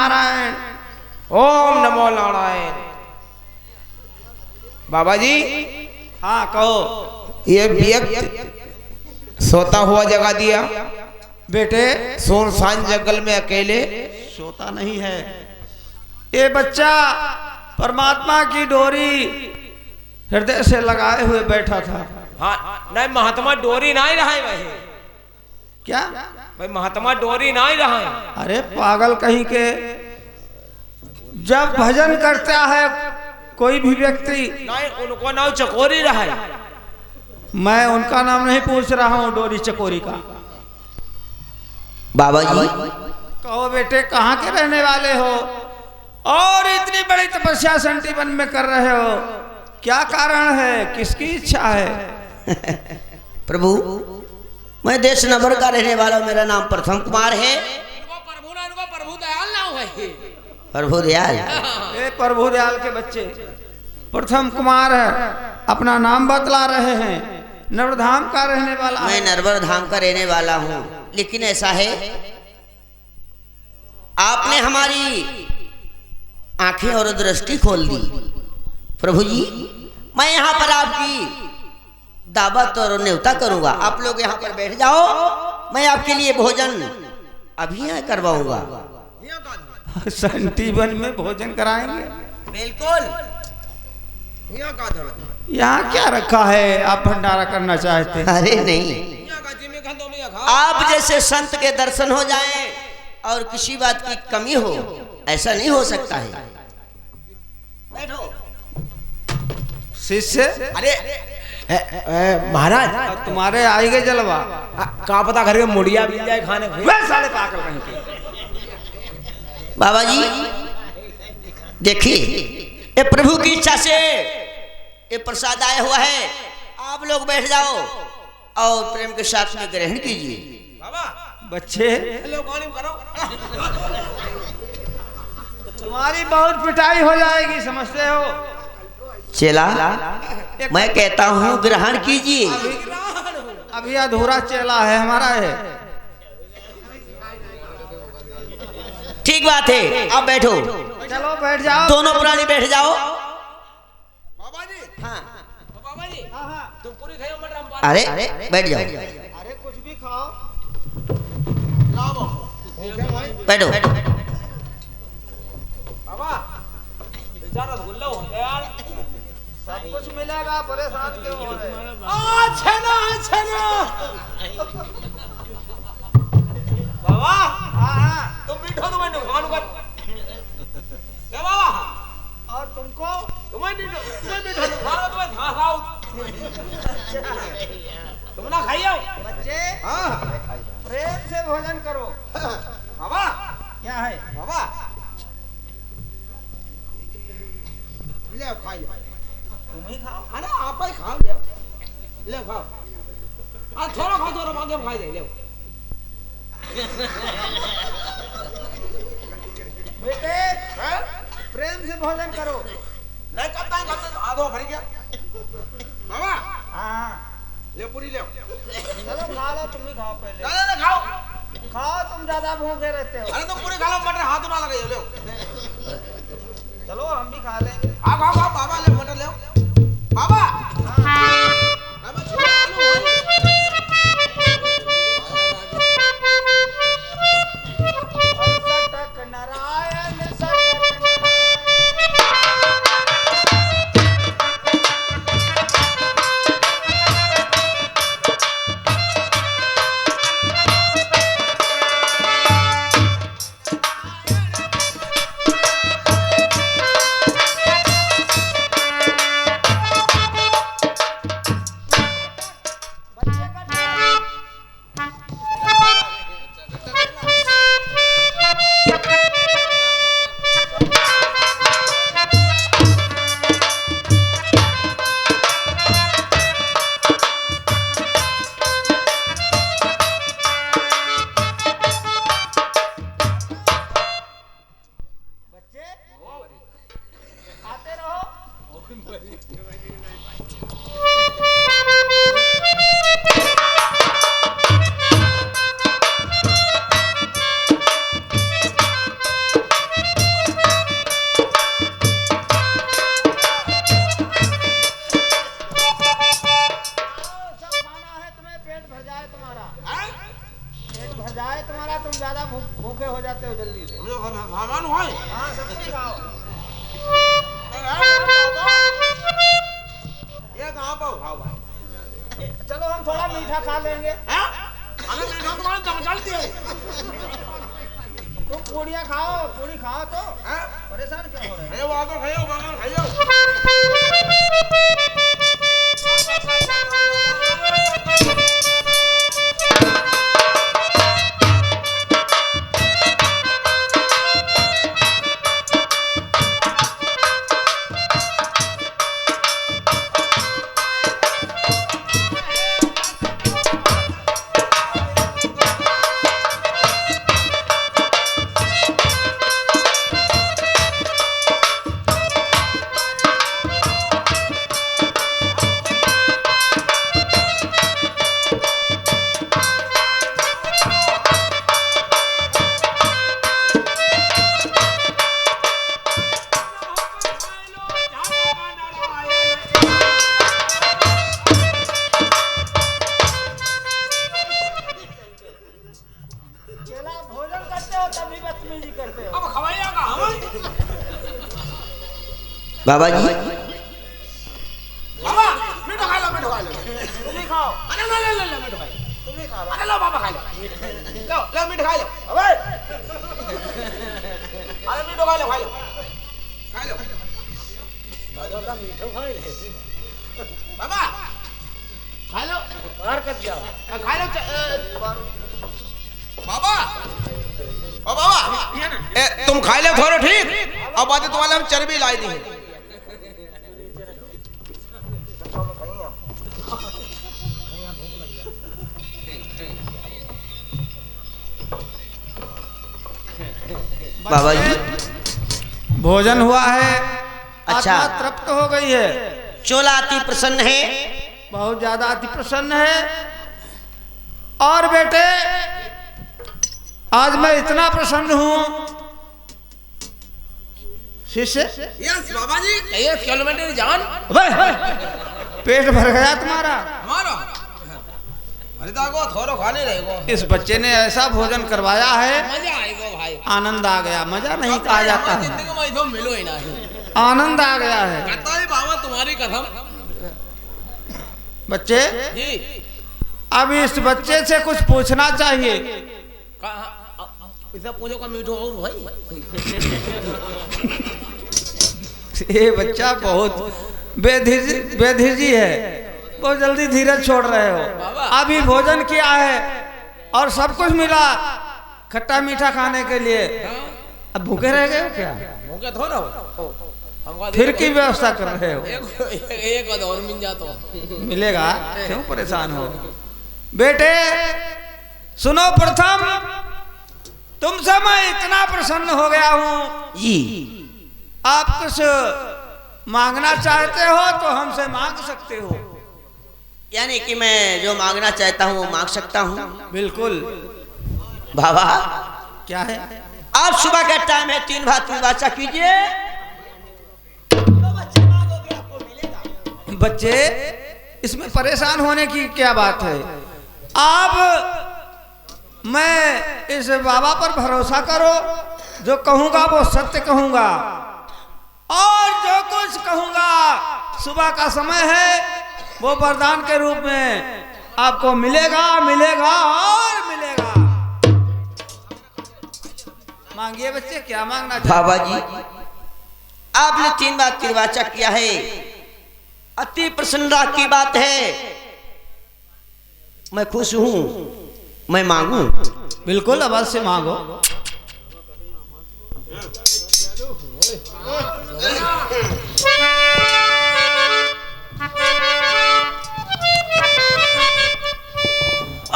नारायण। ओम नमो नारायण। बाबा जी, हाँ कहो। ये व्यक्ति सोता हुआ जगा दिया बेटे, सुनसान जंगल में अकेले। सोता नहीं है, ये बच्चा परमात्मा की डोरी हृदय से लगाए हुए बैठा था। हाँ नहीं, महात्मा डोरी ना ही रहा है भाई। क्या भाई महात्मा डोरी ना ही रहा है। अरे पागल कहीं के, जब भजन करता है कोई भी व्यक्ति, नहीं उनको नाम चकोरी रहा है। मैं उनका नाम नहीं पूछ रहा हूँ, डोरी चकोरी का। बाबा जी, कहो बेटे, कहाँ के रहने वाले हो और इतनी बड़ी तपस्या संटी वन में कर रहे हो? क्या कारण है, किसकी इच्छा है? प्रभु, मैं देश नगर का रहने वाला हूँ। मेरा नाम प्रथम कुमार है। प्रभु दयाल ना हो। प्रभु दयाल, ये प्रभु दयाल के बच्चे प्रथम कुमार है, अपना नाम बतला रहे हैं। नवधाम का रहने वाला मैं है। नरवर धाम का रहने वाला हूँ, लेकिन ऐसा है, आपने हमारी आंखें और दृष्टि खोल दी। प्रभु जी, मैं यहाँ पर आपकी दावत और न्योता करूंगा। आप लोग यहाँ पर बैठ जाओ, मैं आपके लिए भोजन अभी यहाँ करवाऊंगा। संटी वन में भोजन कराएंगे? बिल्कुल। यहाँ क्या रखा है, आप भंडारा करना चाहते हैं? अरे नहीं, आप जैसे संत के दर्शन हो जाएं और किसी बात की कमी हो, ऐसा नहीं हो सकता है। बैठो। शिष्य, अरे महाराज, तुम्हारे आएंगे जलवा। कहाँ पता करके मुड़िया मिल जाए खाने को। वे साले पागल कहीं के। बाबा जी देखिए, ये प्रभु की इच्छा से ये प्रसाद आया हुआ है। आप लोग बैठ जाओ और प्रेम के साथ में ग्रहण कीजिए। बच्चे, तुम्हारी बहुत पिटाई हो जाएगी, समझते हो? चेला, मैं कहता हूँ ग्रहण कीजिए। अभी अधूरा चेला है हमारा है। ठीक बात है, आप बैठो। चलो बैठ जाओ, दोनों प्राणी बैठ जाओ। बाबा जी, हाँ, बाबा जी, तुम पूरी खाओ मटर हम अरे बैठ जाओ। अरे कुछ भी खाओ। बैठो। बाबा बेचारा रसगुल्ला हो गया यार। सब कुछ मिलेगा, परेशान क्यों हो रहे? बाबा हाँ, तुम मीठो तुम्हें नुकसान कर क्या बाबा? और तुमको? तुम्हें मीठो नुकसान तुम्हें घास खाओ। तुम ना खाइयो। बच्चे, हाँ प्रेम से भोजन करो। बाबा, क्या है बाबा ले खाइए। तुम ही खाओ। अरे आप ही खाओ, ले खाओ। थोड़ा खाओ, थोड़ा मांगे खाई दे ले। बेटे, प्रेम से भोजन करो। नहीं करता आधो भर गया। बाबा हाँ, ले पूरी ले। चलो खा लो, तुम ही खाओ पहले। ले खाओ। खाओ, तुम ज्यादा भूखे रहते हो। अरे तुम पूरी खा लो, मटर हाथ ना लगाइए ले। चलो हम भी खा लेंगे। खाओ खाओ खाओ, बाबा ले मटर ले। बाबा बाबा छोड़ो आलू सटक नारायण, सटक तुम ज्यादा भूखे हो जाते हो जल्दी से। सामान हो हाँ सब कुछ खाओ। ये कहाँ पर खाओ भाई? चलो हम थोड़ा मीठा खा लेंगे। अरे मीठा तुम्हारे दम चलती है। तुम पूड़ियाँ खाओ, पूड़ी खाओ तो परेशान क्यों हो रहे हो? खाओ वाको खाओ बाबा खाओ। भोजन करते हो तभी बदतमीजी करते हो। अब खवाइया का हम बाबा जी बाबा मीठा खा लो मीठा खा लो। तुम ही खाओ, अरे लो लो लो मीठा खा लो। तुम ही खा लो। अरे लो बाबा खा लो। लो लो मीठा खा लो। अबे अरे मीठा खा लो खा लो खा लो। बाबा खा लो बाहर कट जाओ। खा लो बाबा ओ बाबा तुम खा लो थोड़ा ठीक। अब बात तुम्हारे हम चर्बी लाई दी है। बाबा जी भोजन हुआ है, अच्छा। आत्मा तृप्त हो गई है, चोला अति प्रसन्न है। बहुत ज्यादा अति प्रसन्न है। और बेटे आज मैं इतना प्रसन्न हूँ शिष्य। यस बाबा जी ये किलोमीटर जान पेट भर गया तुम्हारा। हमारा अरे दागो थोड़ा खाने रहेगो। इस बच्चे ने ऐसा भोजन करवाया है, मजा आएगा भाई। आनंद आ गया। मजा नहीं कहा जाता है, जिंदगी में तो मिलो ही नहीं। आनंद आ गया है। कहता है बाबा तुम्हारी कसम। बच्चे जी अब इस बच्चे से कुछ पूछना चाहिए। इसे पूछो का मीठो हो भाई। ये बच्चा बहुत बेधीरजी है, बहुत जल्दी धीरज छोड़ रहे हो। अभी भोजन किया है और सब कुछ मिला खट्टा मीठा खाने के लिए, अब भूखे रह गए हो क्या? भूखे थोड़ा हो फिर की व्यवस्था कर रहे हो? एक और मिल जाता मिलेगा, क्यों परेशान हो? बेटे सुनो, प्रथम तुमसे मैं इतना प्रसन्न हो गया हूँ जी आप कुछ मांगना चाहते हो तो हमसे मांग सकते हो। यानी कि मैं जो मांगना चाहता हूँ वो मांग सकता हूँ। बिल्कुल। बाबा क्या है? आप सुबह का टाइम है, 3 भात वाचा कीजिए। बच्चे इसमें परेशान होने की क्या बात है? आप मैं इस बाबा पर भरोसा करो, जो कहूंगा वो सत्य कहूंगा और जो कुछ कहूंगा सुबह का समय है वो वरदान के रूप में आपको मिलेगा मिलेगा और मिलेगा। मांगिए बच्चे, क्या मांगना चाहते? बाबा जी आपने 3 बार तिरवाचा किया है, अति प्रसन्नता की बात है। मैं खुश हूँ, मैं मांगू। बिल्कुल अवश्य मांगो।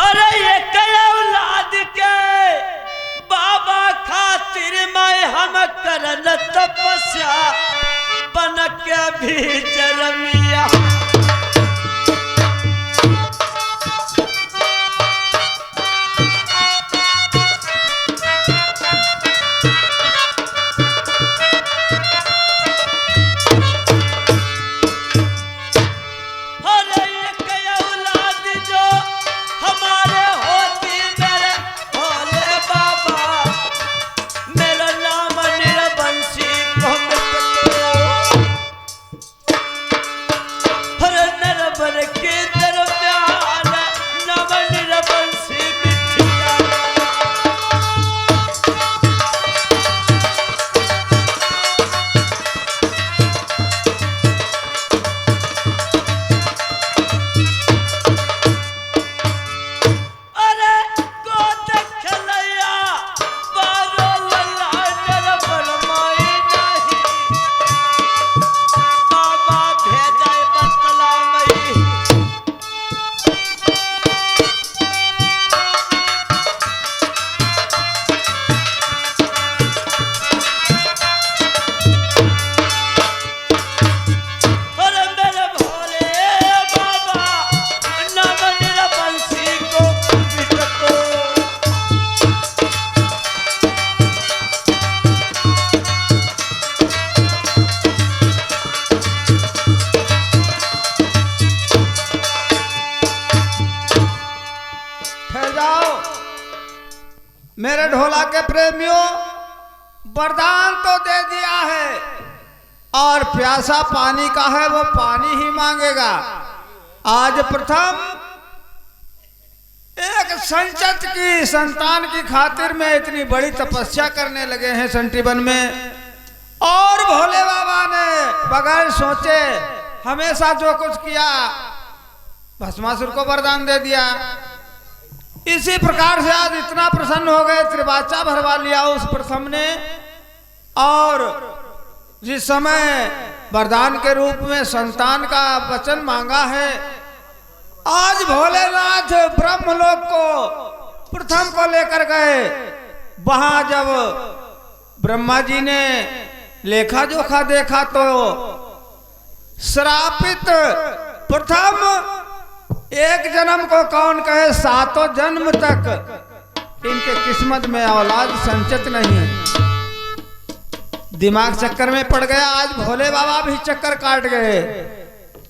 अरे ये औलाद के बाबा खातिर मैं हम करल तपस्या बन के भी जरमिया। औलाद जो हमारे होती मेरे भोले बाबा। के प्रेमियों, वरदान तो दे दिया है और प्यासा पानी का है, वो पानी ही मांगेगा। आज प्रथम एक संचत की संतान की खातिर में इतनी बड़ी तपस्या करने लगे हैं संटीवन में, और भोले बाबा ने बगैर सोचे हमेशा जो कुछ किया भस्मासुर को वरदान दे दिया। इसी प्रकार से आज इतना प्रसन्न हो गए, त्रिवाचा भरवा लिया उस प्रथम ने, और जिस समय वरदान के रूप में संतान का वचन मांगा है, आज भोलेनाथ ब्रह्मलोक को प्रथम को लेकर गए। वहां जब ब्रह्मा जी ने लेखा जोखा देखा तो श्रापित प्रथम एक जन्म को कौन कहे, 7 जन्म तक इनके किस्मत में औलाद संचित नहीं है। दिमाग चक्कर में पड़ गया। आज भोले बाबा भी चक्कर काट गए।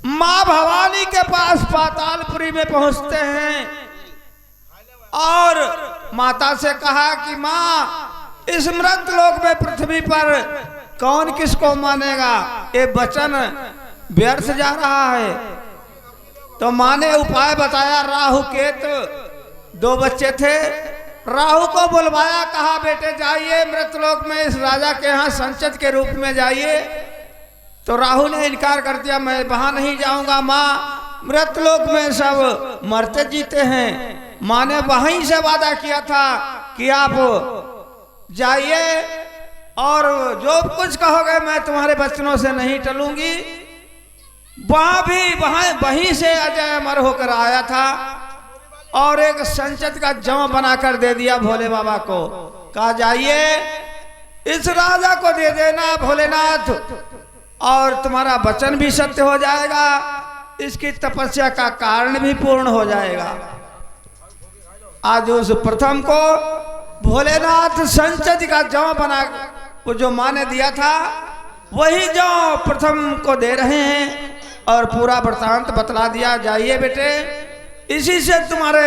माँ भवानी के पास पातालपुरी में पहुंचते हैं और माता से कहा कि माँ, इस मृत लोक में पृथ्वी पर कौन किसको मानेगा, ये वचन व्यर्थ जा रहा है। तो माँ ने उपाय बताया। राहु केतु 2 बच्चे थे, राहु को बुलवाया, कहा बेटे जाइए मृतलोक में इस राजा के यहाँ संचित के रूप में जाइए। तो राहु ने इनकार कर दिया, मैं वहां नहीं जाऊंगा माँ, मृतलोक में सब मरते जीते हैं। माँ ने वहीं से वादा किया था कि आप जाइए और जो कुछ कहोगे मैं तुम्हारे वचनों से नहीं टलूंगी। वहीं से अजय अमर होकर आया था और एक संचित का जौ बनाकर दे दिया भोले बाबा को। कहा जाइए इस राजा को दे देना भोलेनाथ, और तुम्हारा वचन भी सत्य हो जाएगा, इसकी तपस्या का कारण भी पूर्ण हो जाएगा। आज उस प्रथम को भोलेनाथ संचित का जौ बना, वो जो माँ ने दिया था वही जौ प्रथम को दे रहे हैं और पूरा वृत्तांत बतला दिया। जाइए बेटे, इसी से तुम्हारे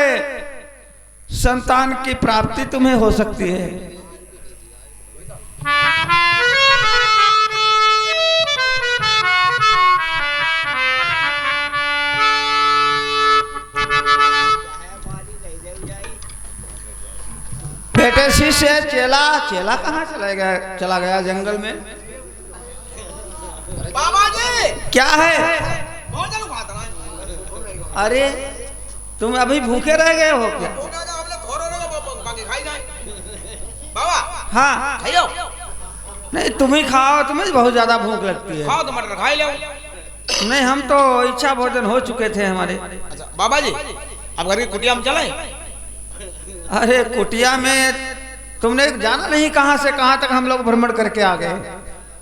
संतान की प्राप्ति तुम्हें हो सकती है। बेटे शिष्य चेला कहाँ चला गया जंगल में। बाबा जी क्या है? भोजन खाता ना। अरे तुम अभी भूखे रह गए हो क्या? बाबा हाँ खाइयो। नहीं तुम ही खाओ, तुम्हें बहुत ज्यादा भूख लगती है। खाओ तो मटर खाई लो। नहीं हम तो इच्छा भोजन हो चुके थे हमारे। अच्छा बाबा जी, अब घर की कुटिया में चले। अरे कुटिया में तुमने जाना नहीं कहाँ से कहाँ तक हम लोग भ्रमण करके आ गए।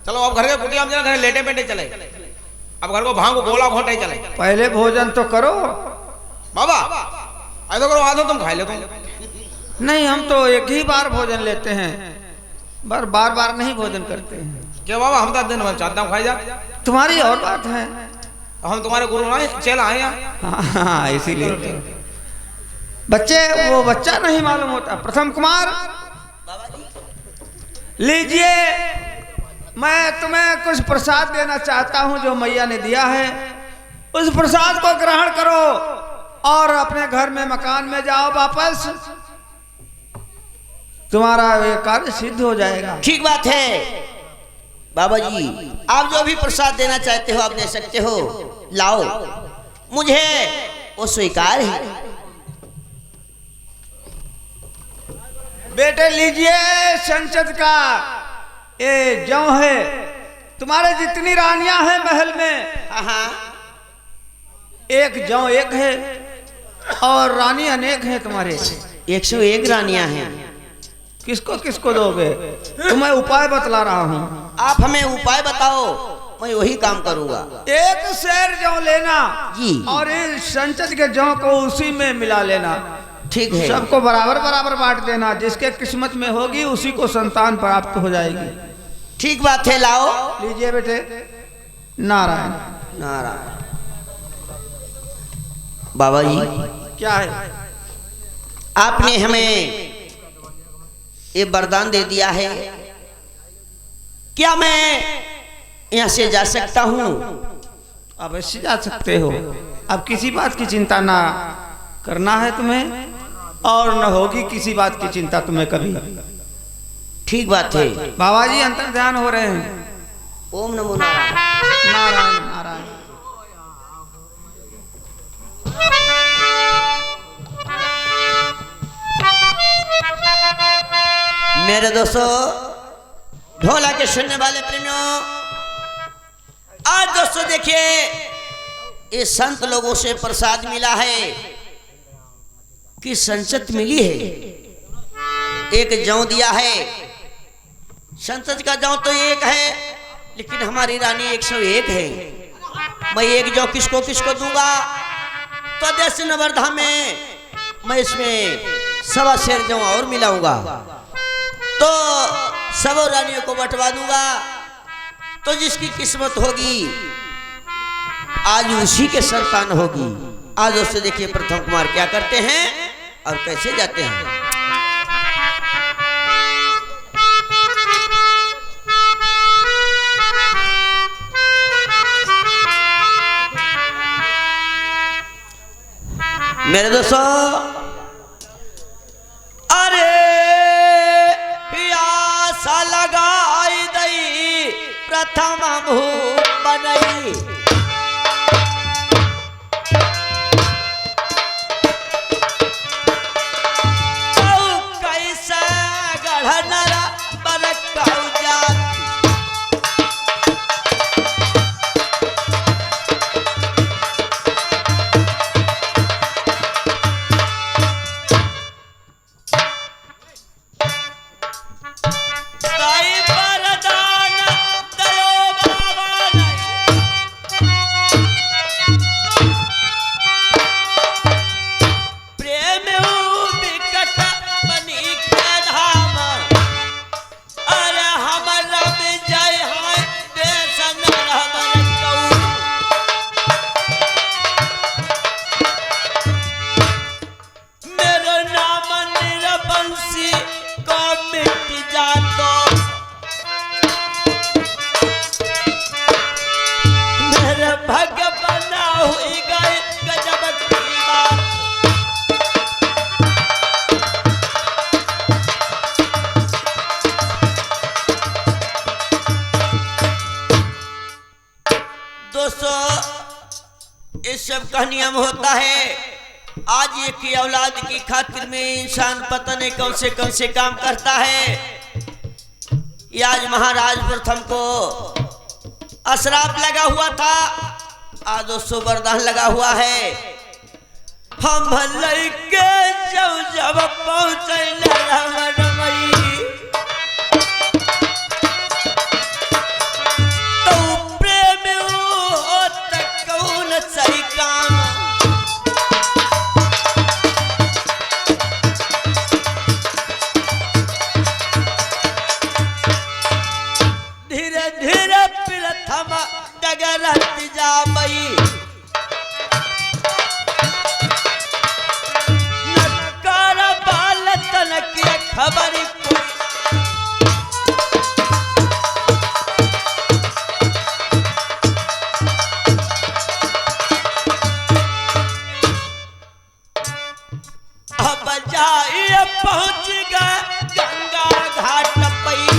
चलो अब घर के कुटिया में चले, घर लेटे पेटे चले। अब घर को भांग गोला घोटे चले। पहले भोजन तो करो बाबा। ऐसा करो, आधो तुम खाई लो। नहीं हम तो एक ही बार भोजन लेते हैं, बार बार नहीं भोजन करते हैं। क्या बाबा, हम तो दिन भर चाहता हूँ खाई जा। तुम्हारी और बात है, हम तुम्हारे गुरु आए, चेला आए यहाँ। हाँ इसीलिए बच्चे, वो बच्चा नहीं मालूम होता। प्रथम कुमार लीजिए, मैं तुम्हें कुछ प्रसाद देना चाहता हूं जो मैया ने दिया है। उस प्रसाद को ग्रहण करो और अपने घर में मकान में जाओ वापस, तुम्हारा ये कार्य सिद्ध हो जाएगा। ठीक बात है बाबा जी, आप जो भी प्रसाद देना चाहते हो आप दे सकते हो। लाओ, मुझे वो स्वीकार है। बेटे लीजिए संचित का ये जौ है। तुम्हारे जितनी रानियां हैं महल में, हाँ, एक जौ एक है और रानी अनेक है तुम्हारे। 101 रानियां हैं। किसको किसको दोगे? तुम्हें उपाय बतला रहा हूँ। आप हमें उपाय बताओ, मैं वही काम करूंगा। एक शेर जौ लेना जी, और इस संचित के जौ को उसी में मिला लेना। ठीक है। सबको बराबर बराबर बांट देना, जिसके किस्मत में होगी उसी को संतान प्राप्त हो जाएगी। ठीक बात है, लाओ। लीजिए बेटे। नारायण नारायण। बाबा जी क्या है? आपने हमें ये वरदान दे दिया है, क्या मैं यहाँ से जा सकता हूँ? अवश्य जा सकते हो। अब किसी बात की चिंता ना करना है तुम्हें, और न होगी किसी बात की चिंता तुम्हें कभी। ठीक बात है। बाबा जी अंतर ध्यान हो रहे हैं। ओम नमो नारायण। नारायण नारायण। मेरे दोस्तों, ढोला के सुनने वाले प्रेमियों, आज दोस्तों देखिए, ये संत लोगों से प्रसाद मिला है कि संचत मिली है। एक जौ दिया है। संचत का जौ तो एक है, लेकिन हमारी रानी 101 है। मैं एक जौ किसको किसको दूंगा? तो देश नवर्धा में मैं इसमें 1.25 सेर जौ और मिलाऊंगा, तो सब रानियों को बंटवा दूंगा। तो जिसकी किस्मत होगी आज उसी के संतान होगी। आज दोस्तों देखिए प्रथम कुमार क्या करते हैं और कैसे जाते हैं। मेरे दोस्तों, अरे प्यासा लगाई दई प्रथम भूप बनई, कैसे गढ़ बरकऊ जाती। ये सब का नियम होता है। आज ये की औलाद की खातिर में इंसान पता नहीं कौन से काम करता है। ये आज महाराज प्रथम को अशराप लगा हुआ था, आज 200 वरदान लगा हुआ है। हम लइके जब पहुंचे सही काम। धीरे धीरे प्रथम डगरत जाबई, नकार बाल तनक खबर पहुंच गए गंगा घाट पई।